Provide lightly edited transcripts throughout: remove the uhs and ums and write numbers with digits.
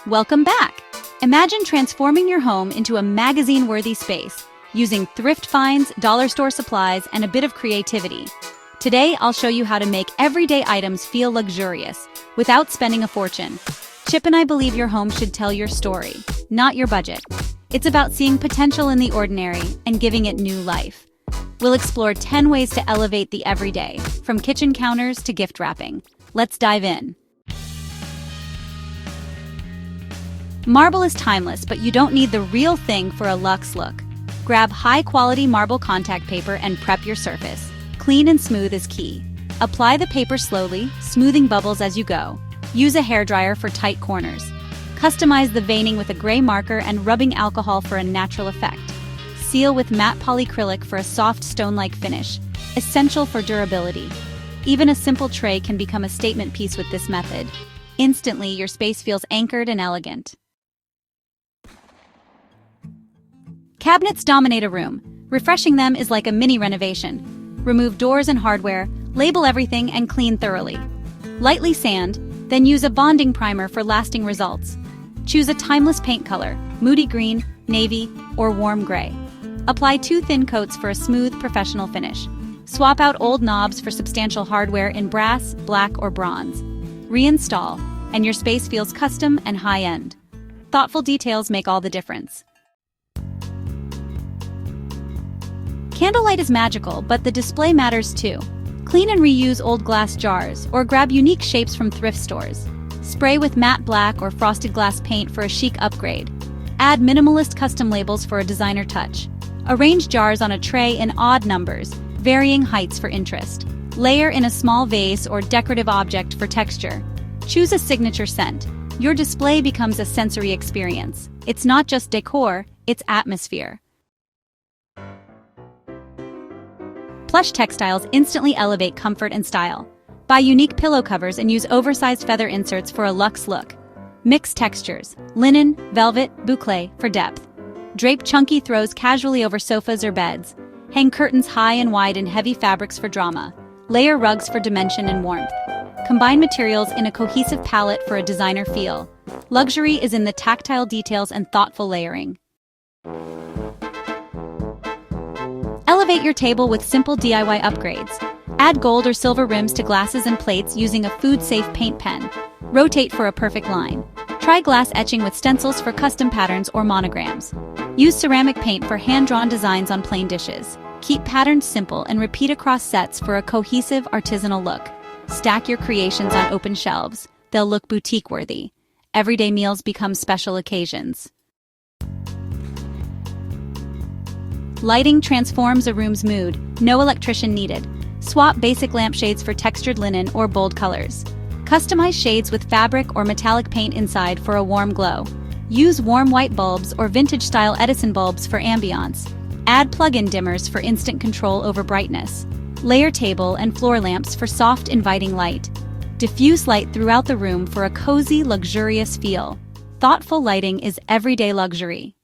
Welcome back! Imagine transforming your home into a magazine-worthy space using thrift finds, dollar store supplies, and a bit of creativity. Today, I'll show you how to make everyday items feel luxurious without spending a fortune. Chip and I believe your home should tell your story, not your budget. It's about seeing potential in the ordinary and giving it new life. We'll explore 10 ways to elevate the everyday, from kitchen counters to gift wrapping. Let's dive in. Marble is timeless, but you don't need the real thing for a luxe look. Grab high-quality marble contact paper and prep your surface. Clean and smooth is key. Apply the paper slowly, smoothing bubbles as you go. Use a hairdryer for tight corners. Customize the veining with a gray marker and rubbing alcohol for a natural effect. Seal with matte polyacrylic for a soft stone-like finish, essential for durability. Even a simple tray can become a statement piece with this method. Instantly, your space feels anchored and elegant. Cabinets dominate a room. Refreshing them is like a mini renovation. Remove doors and hardware, label everything, and clean thoroughly. Lightly sand, then use a bonding primer for lasting results. Choose a timeless paint color, moody green, navy, or warm gray. Apply 2 thin coats for a smooth, professional finish. Swap out old knobs for substantial hardware in brass, black, or bronze. Reinstall, and your space feels custom and high-end. Thoughtful details make all the difference. Candlelight is magical, but the display matters too. Clean and reuse old glass jars, or grab unique shapes from thrift stores. Spray with matte black or frosted glass paint for a chic upgrade. Add minimalist custom labels for a designer touch. Arrange jars on a tray in odd numbers, varying heights for interest. Layer in a small vase or decorative object for texture. Choose a signature scent. Your display becomes a sensory experience. It's not just decor, it's atmosphere. Plush textiles instantly elevate comfort and style. Buy unique pillow covers and use oversized feather inserts for a luxe look. Mix textures, linen, velvet, boucle for depth. Drape chunky throws casually over sofas or beds. Hang curtains high and wide in heavy fabrics for drama. Layer rugs for dimension and warmth. Combine materials in a cohesive palette for a designer feel. Luxury is in the tactile details and thoughtful layering. Elevate your table with simple DIY upgrades. Add gold or silver rims to glasses and plates using a food-safe paint pen. Rotate for a perfect line. Try glass etching with stencils for custom patterns or monograms. Use ceramic paint for hand-drawn designs on plain dishes. Keep patterns simple and repeat across sets for a cohesive artisanal look. Stack your creations on open shelves. They'll look boutique-worthy. Everyday meals become special occasions. Lighting transforms a room's mood. No electrician needed. Swap basic lampshades for textured linen or bold colors. Customize shades with fabric or metallic paint inside for a warm glow. Use warm white bulbs or vintage-style Edison bulbs for ambiance. Add plug-in dimmers for instant control over brightness. Layer table and floor lamps for soft, inviting light. Diffuse light throughout the room for a cozy, luxurious feel. Thoughtful lighting is everyday luxury.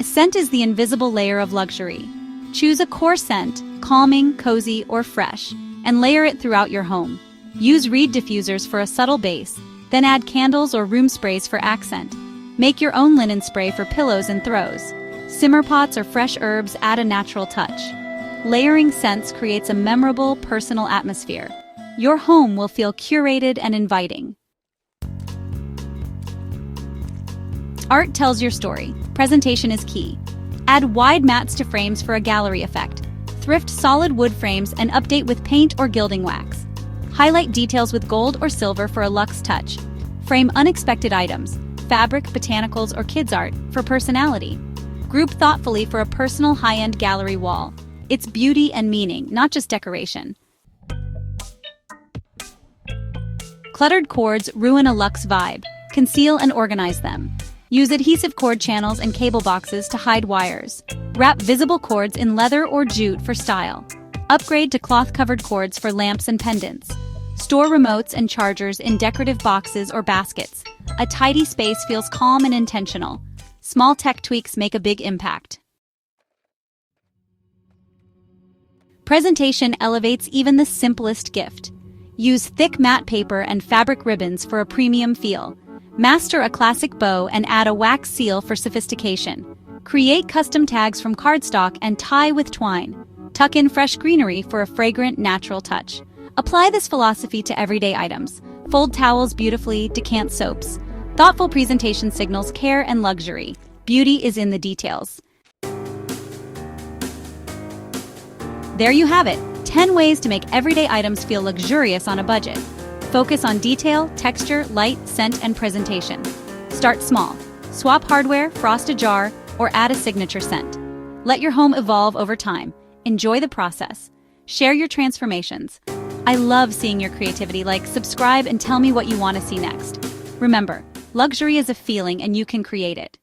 Scent is the invisible layer of luxury. Choose a core scent, calming, cozy, or fresh, and layer it throughout your home. Use reed diffusers for a subtle base, then add candles or room sprays for accent. Make your own linen spray for pillows and throws. Simmer pots or fresh herbs add a natural touch. Layering scents creates a memorable, personal atmosphere. Your home will feel curated and inviting. Art tells your story. Presentation is key. Add wide mats to frames for a gallery effect. Thrift solid wood frames and update with paint or gilding wax. Highlight details with gold or silver for a luxe touch. Frame unexpected items, fabric, botanicals, or kids' art for personality. Group thoughtfully for a personal high-end gallery wall. It's beauty and meaning, not just decoration. Cluttered cords ruin a luxe vibe. Conceal and organize them. Use adhesive cord channels and cable boxes to hide wires. Wrap visible cords in leather or jute for style. Upgrade to cloth-covered cords for lamps and pendants. Store remotes and chargers in decorative boxes or baskets. A tidy space feels calm and intentional. Small tech tweaks make a big impact. Presentation elevates even the simplest gift. Use thick matte paper and fabric ribbons for a premium feel. Master a classic bow and add a wax seal for sophistication. Create custom tags from cardstock and tie with twine. Tuck in fresh greenery for a fragrant, natural touch. Apply this philosophy to everyday items. Fold towels beautifully, decant soaps. Thoughtful presentation signals care and luxury. Beauty is in the details. There you have it, 10 ways to make everyday items feel luxurious on a budget. Focus on detail, texture, light, scent, and presentation. Start small. Swap hardware, frost a jar, or add a signature scent. Let your home evolve over time. Enjoy the process. Share your transformations. I love seeing your creativity. Subscribe, and tell me what you want to see next. Remember, luxury is a feeling and you can create it.